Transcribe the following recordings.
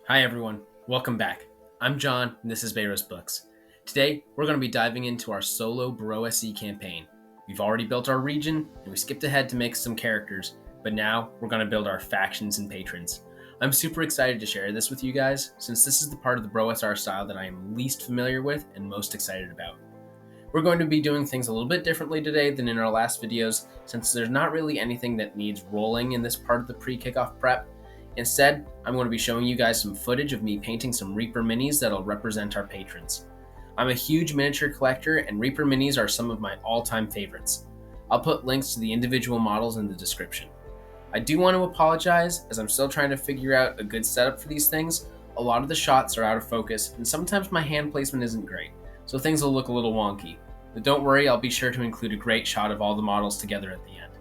Hi everyone, welcome back. I'm John, and this is BrOSE Books. Today, we're going to be diving into our solo BrOSE campaign. We've already built our region, and we skipped ahead to make some characters, but now we're going to build our factions and patrons. I'm super excited to share this with you guys, since this is the part of the BrOSR style that I am least familiar with and most excited about. We're going to be doing things a little bit differently today than in our last videos, since there's not really anything that needs rolling in this part of the pre-kickoff prep. Instead, I'm going to be showing you guys some footage of me painting some Reaper minis that'll represent our patrons. I'm a huge miniature collector, and Reaper minis are some of my all-time favorites. I'll put links to the individual models in the description. I do want to apologize, as I'm still trying to figure out a good setup for these things. A lot of the shots are out of focus, and sometimes my hand placement isn't great, so things will look a little wonky. But don't worry, I'll be sure to include a great shot of all the models together at the end.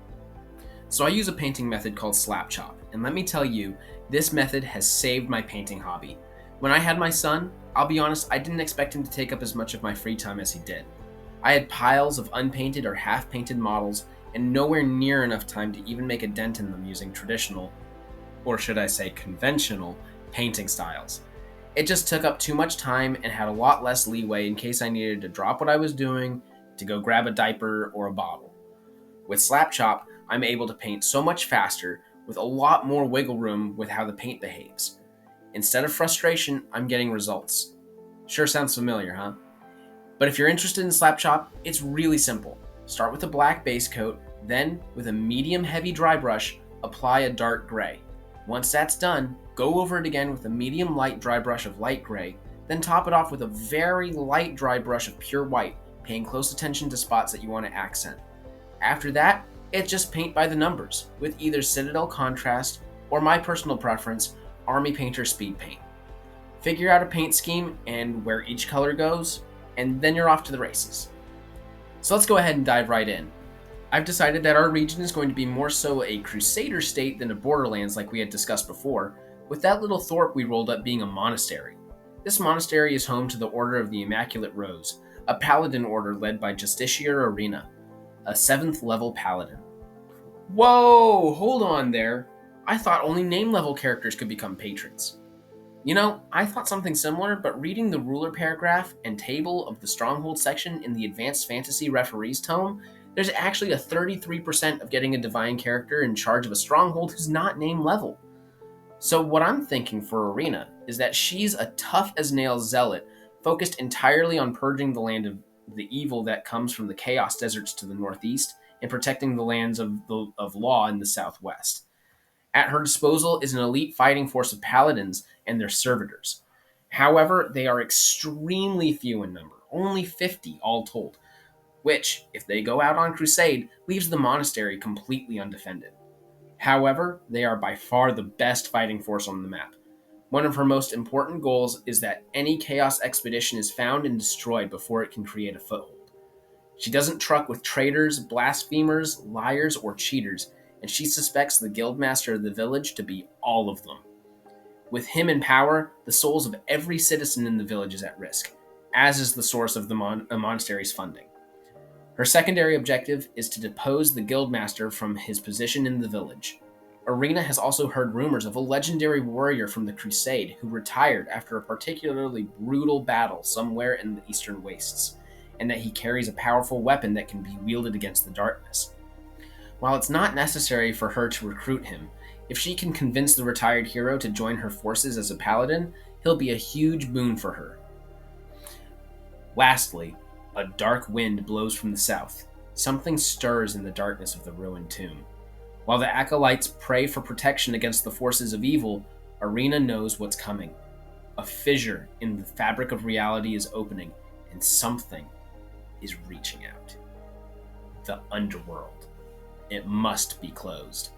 So I use a painting method called slap chop, and let me tell you, this method has saved my painting hobby. When I had my son, I'll be honest, I didn't expect him to take up as much of my free time as he did. I had piles of unpainted or half-painted models, and nowhere near enough time to even make a dent in them using traditional, or should I say conventional, painting styles. It just took up too much time and had a lot less leeway in case I needed to drop what I was doing to go grab a diaper or a bottle. With Slap Chop, I'm able to paint so much faster with a lot more wiggle room with how the paint behaves. Instead of frustration, I'm getting results. Sure sounds familiar, huh? But if you're interested in Slap Chop, it's really simple. Start with a black base coat, then with a medium heavy dry brush, apply a dark gray. Once that's done, go over it again with a medium light dry brush of light gray, then top it off with a very light dry brush of pure white, paying close attention to spots that you want to accent. After that, it's just paint by the numbers, with either Citadel Contrast or my personal preference, Army Painter Speed Paint. Figure out a paint scheme and where each color goes, and then you're off to the races. So let's go ahead and dive right in. I've decided that our region is going to be more so a Crusader state than a Borderlands like we had discussed before, with that little thorp we rolled up being a monastery. This monastery is home to the Order of the Immaculate Rose, a paladin order led by Justiciar Areena, a 7th level paladin. Whoa, hold on there. I thought only name level characters could become patrons. You know, I thought something similar, but reading the ruler paragraph and table of the Stronghold section in the Advanced Fantasy Referees tome, there's actually a 33% of getting a divine character in charge of a stronghold who's not name level. So what I'm thinking for Areena is that she's a tough as nails zealot, focused entirely on purging the land of the evil that comes from the Chaos Deserts to the northeast and protecting the lands of law in the southwest. At her disposal is an elite fighting force of paladins and their servitors. However, they are extremely few in number, only 50 all told, which, if they go out on crusade, leaves the monastery completely undefended. However, they are by far the best fighting force on the map. One of her most important goals is that any Chaos expedition is found and destroyed before it can create a foothold. She doesn't truck with traitors, blasphemers, liars, or cheaters, and she suspects the guildmaster of the village to be all of them. With him in power, the souls of every citizen in the village is at risk, as is the source of the monastery's funding. Her secondary objective is to depose the guildmaster from his position in the village. Areena has also heard rumors of a legendary warrior from the Crusade who retired after a particularly brutal battle somewhere in the Eastern Wastes, and that he carries a powerful weapon that can be wielded against the darkness. While it's not necessary for her to recruit him, if she can convince the retired hero to join her forces as a paladin, he'll be a huge boon for her. Lastly, a dark wind blows from the south. Something stirs in the darkness of the ruined tomb. While the acolytes pray for protection against the forces of evil, Areena knows what's coming. A fissure in the fabric of reality is opening, and something is reaching out. The underworld. It must be closed.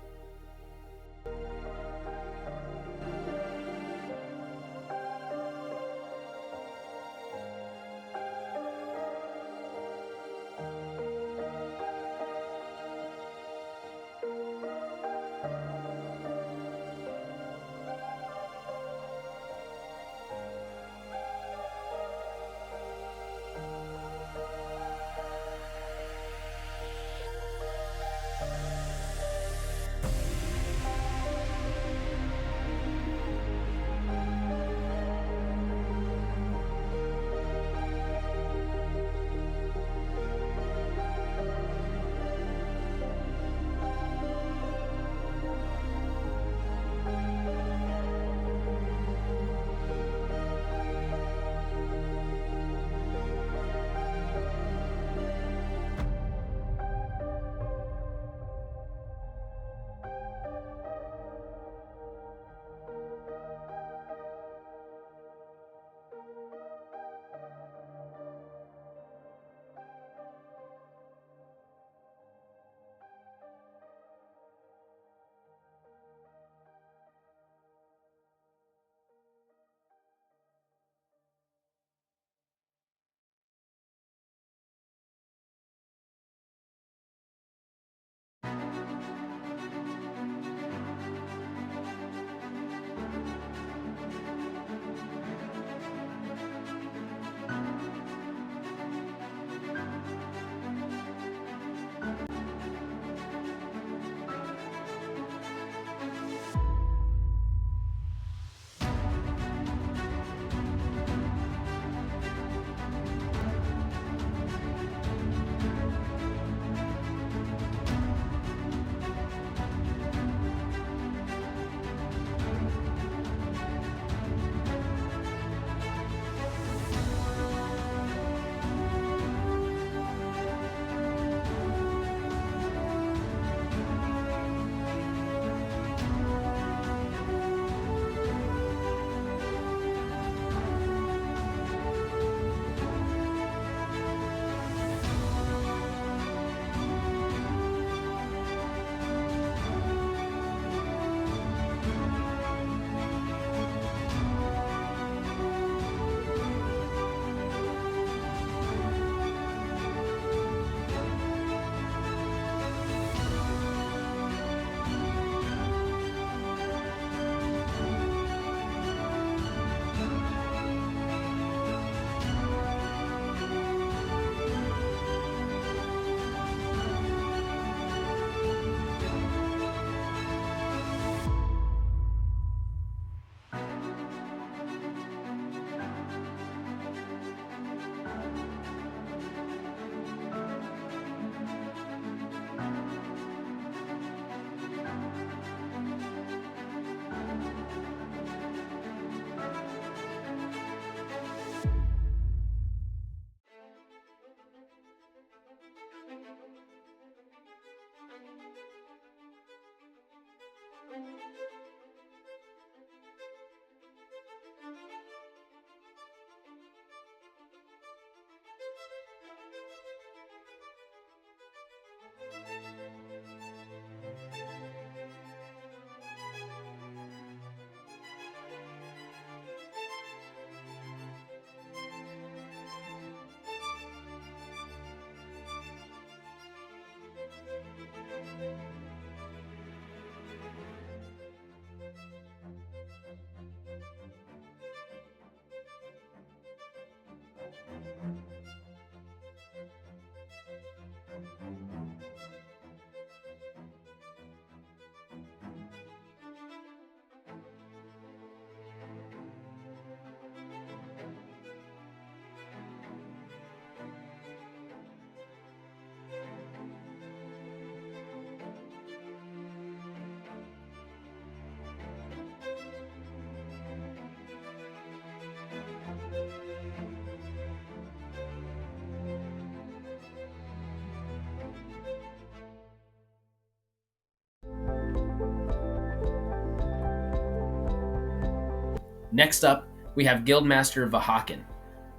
Next up, we have Guildmaster Vahaken,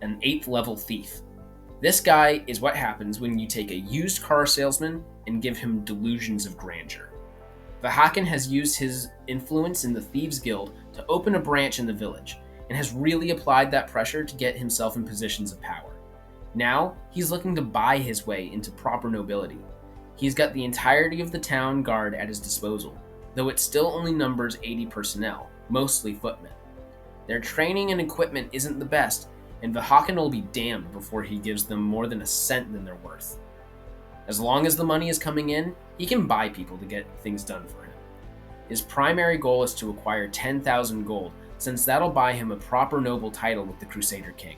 an 8th level thief. This guy is what happens when you take a used car salesman and give him delusions of grandeur. Vahaken has used his influence in the Thieves Guild to open a branch in the village, and has really applied that pressure to get himself in positions of power. Now, he's looking to buy his way into proper nobility. He's got the entirety of the town guard at his disposal, though it still only numbers 80 personnel, mostly footmen. Their training and equipment isn't the best, and Vahaken will be damned before he gives them more than a cent than they're worth. As long as the money is coming in, he can buy people to get things done for him. His primary goal is to acquire 10,000 gold, since that'll buy him a proper noble title with the Crusader King.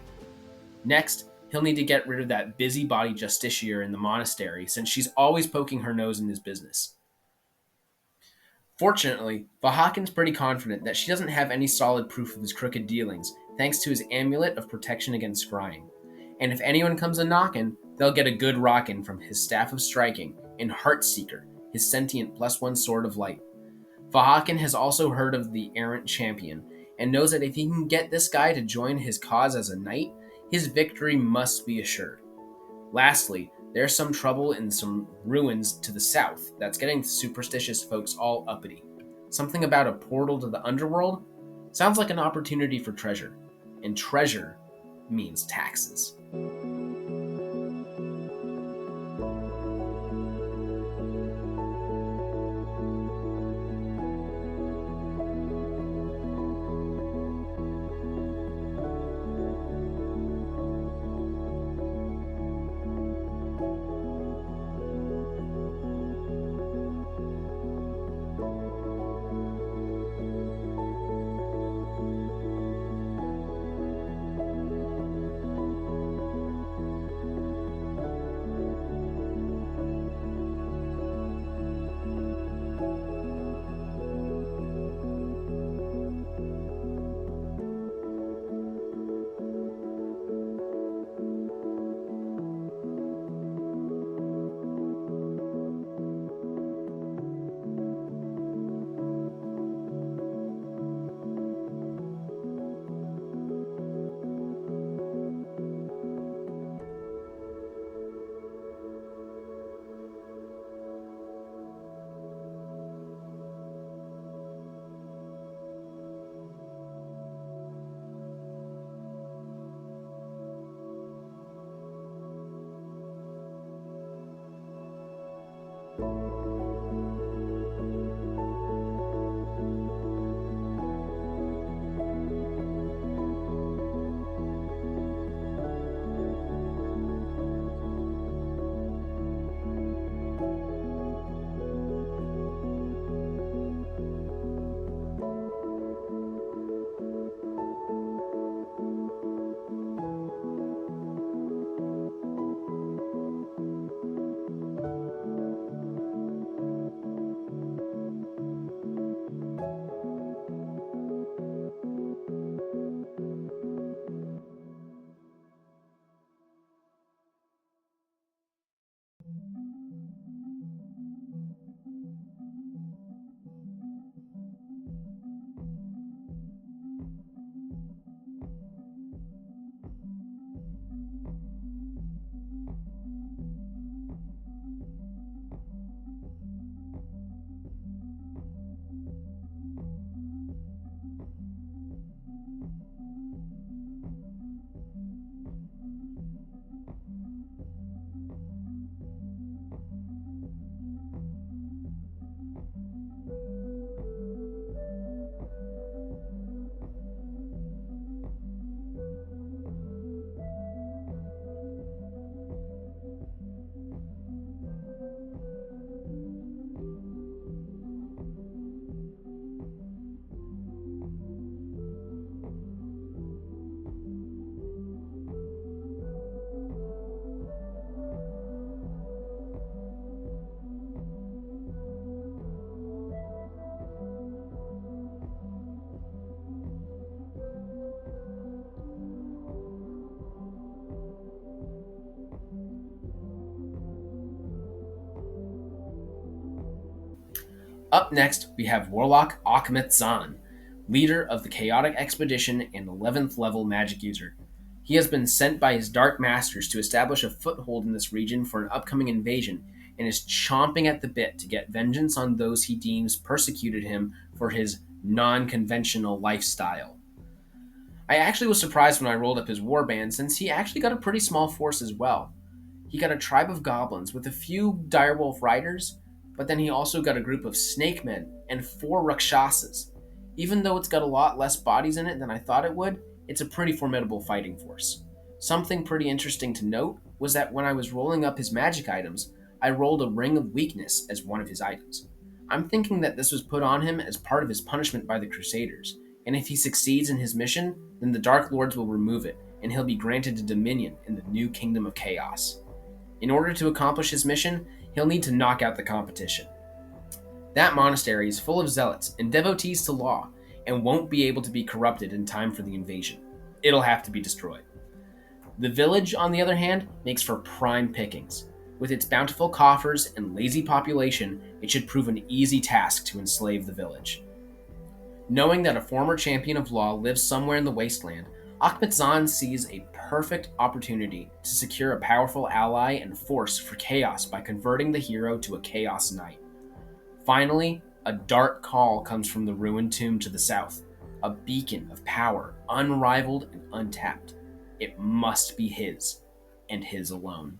Next, he'll need to get rid of that busybody Justiciar in the monastery, since she's always poking her nose in his business. Fortunately, Vahaken's pretty confident that she doesn't have any solid proof of his crooked dealings, thanks to his amulet of protection against scrying. And if anyone comes a-knockin', they'll get a good rockin' from his Staff of Striking and Heartseeker, his sentient +1 Sword of Light. Vahaken has also heard of the Errant Champion, and knows that if he can get this guy to join his cause as a knight, his victory must be assured. Lastly, there's some trouble in some ruins to the south that's getting superstitious folks all uppity. Something about a portal to the underworld? Sounds like an opportunity for treasure. And treasure means taxes. Up next, we have Warlock Akmetzhan, leader of the Chaotic Expedition and 11th level magic user. He has been sent by his Dark Masters to establish a foothold in this region for an upcoming invasion, and is chomping at the bit to get vengeance on those he deems persecuted him for his non conventional lifestyle. I actually was surprised when I rolled up his warband, since he actually got a pretty small force as well. He got a tribe of goblins with a few direwolf riders, but then he also got a group of snake men and 4 rakshasas. Even though it's got a lot less bodies in it than I thought it would, it's a pretty formidable fighting force. Something pretty interesting to note was that when I was rolling up his magic items, I rolled a Ring of Weakness as one of his items. I'm thinking that this was put on him as part of his punishment by the Crusaders, and if he succeeds in his mission, then the Dark Lords will remove it, and he'll be granted a dominion in the new Kingdom of Chaos. In order to accomplish his mission, he'll need to knock out the competition. That monastery is full of zealots and devotees to law, and won't be able to be corrupted in time for the invasion. It'll have to be destroyed. The village, on the other hand, makes for prime pickings. With its bountiful coffers and lazy population, it should prove an easy task to enslave the village. Knowing that a former champion of law lives somewhere in the wasteland, Akmetzhan sees a perfect opportunity to secure a powerful ally and force for chaos by converting the hero to a chaos knight. Finally, a dark call comes from the ruined tomb to the south, a beacon of power, unrivaled and untapped. It must be his, and his alone.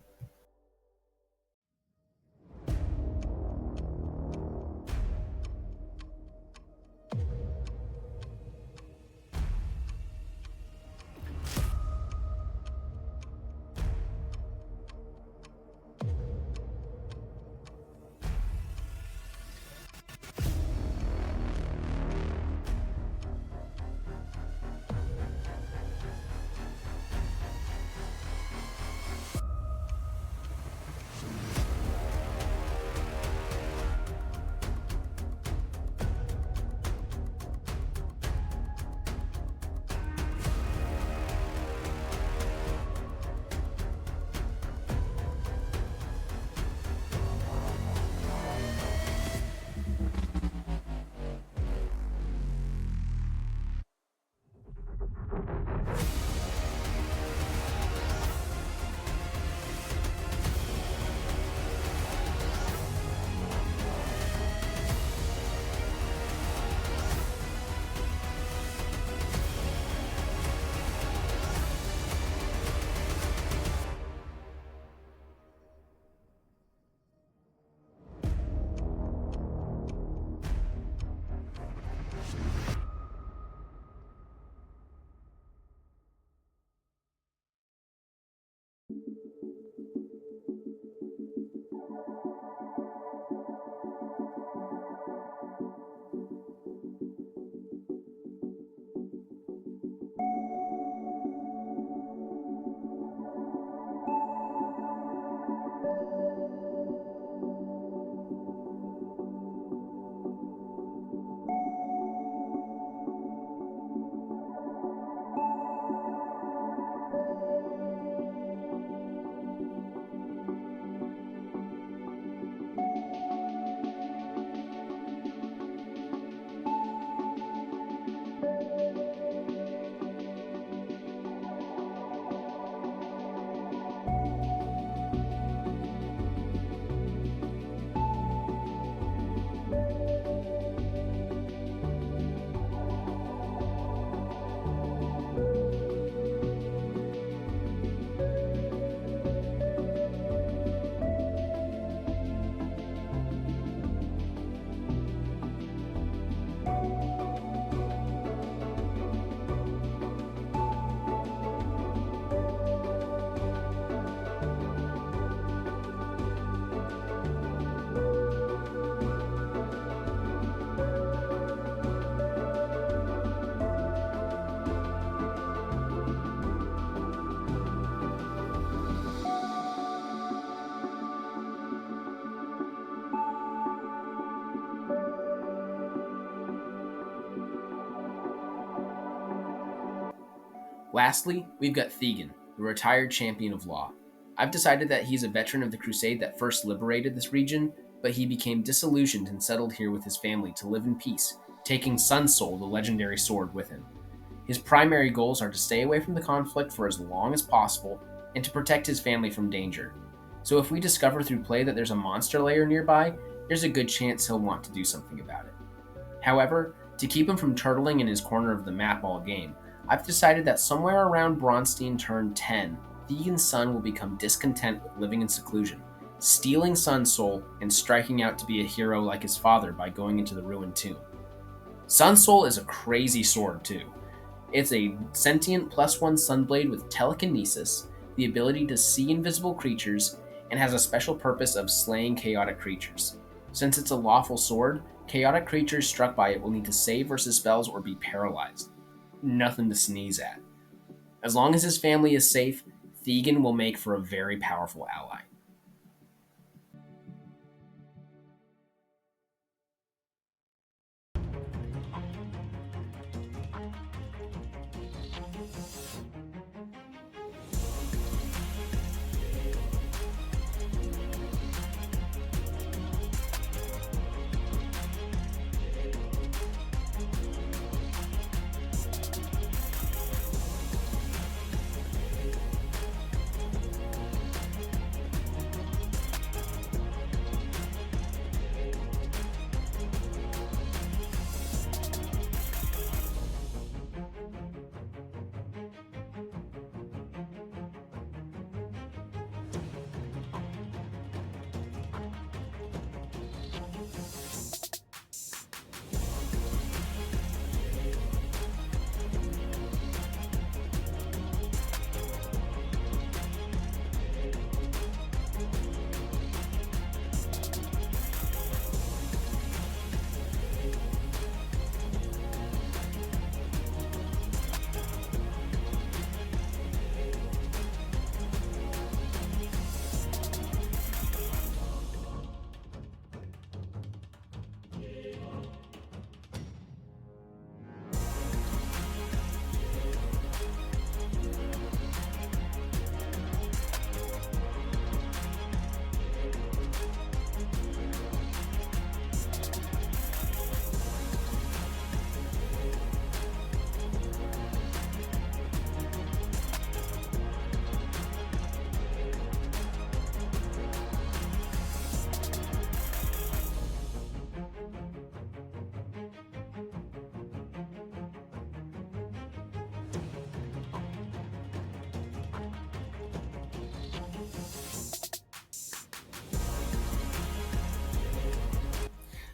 Lastly, we've got Thegan, the retired champion of law. I've decided that he's a veteran of the crusade that first liberated this region, but he became disillusioned and settled here with his family to live in peace, taking Sunsoul, the legendary sword, with him. His primary goals are to stay away from the conflict for as long as possible and to protect his family from danger. So if we discover through play that there's a monster lair nearby, there's a good chance he'll want to do something about it. However, to keep him from turtling in his corner of the map all game, I've decided that somewhere around Bronstein turn 10, Thegan's son will become discontent with living in seclusion, stealing Sunsoul and striking out to be a hero like his father by going into the ruined tomb. Sunsoul is a crazy sword too. It's a sentient +1 Sunblade with telekinesis, the ability to see invisible creatures, and has a special purpose of slaying chaotic creatures. Since it's a lawful sword, chaotic creatures struck by it will need to save versus spells or be paralyzed. Nothing to sneeze at. As long as his family is safe, Thegan will make for a very powerful ally.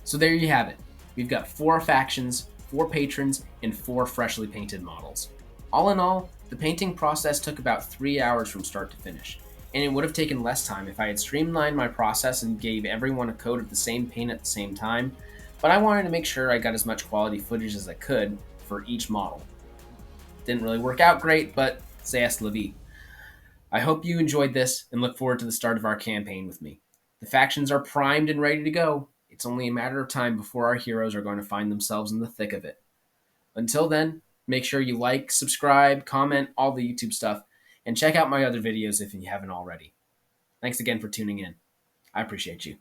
So there you have it. We've got 4 factions, 4 patrons, and 4 freshly painted models. All in all, the painting process took about 3 hours from start to finish, and it would have taken less time if I had streamlined my process and gave everyone a coat of the same paint at the same time, but I wanted to make sure I got as much quality footage as I could for each model. Didn't really work out great, but c'est la vie. I hope you enjoyed this and look forward to the start of our campaign with me. The factions are primed and ready to go. It's only a matter of time before our heroes are going to find themselves in the thick of it. Until then, make sure you like, subscribe, comment, all the YouTube stuff, and check out my other videos if you haven't already. Thanks again for tuning in. I appreciate you.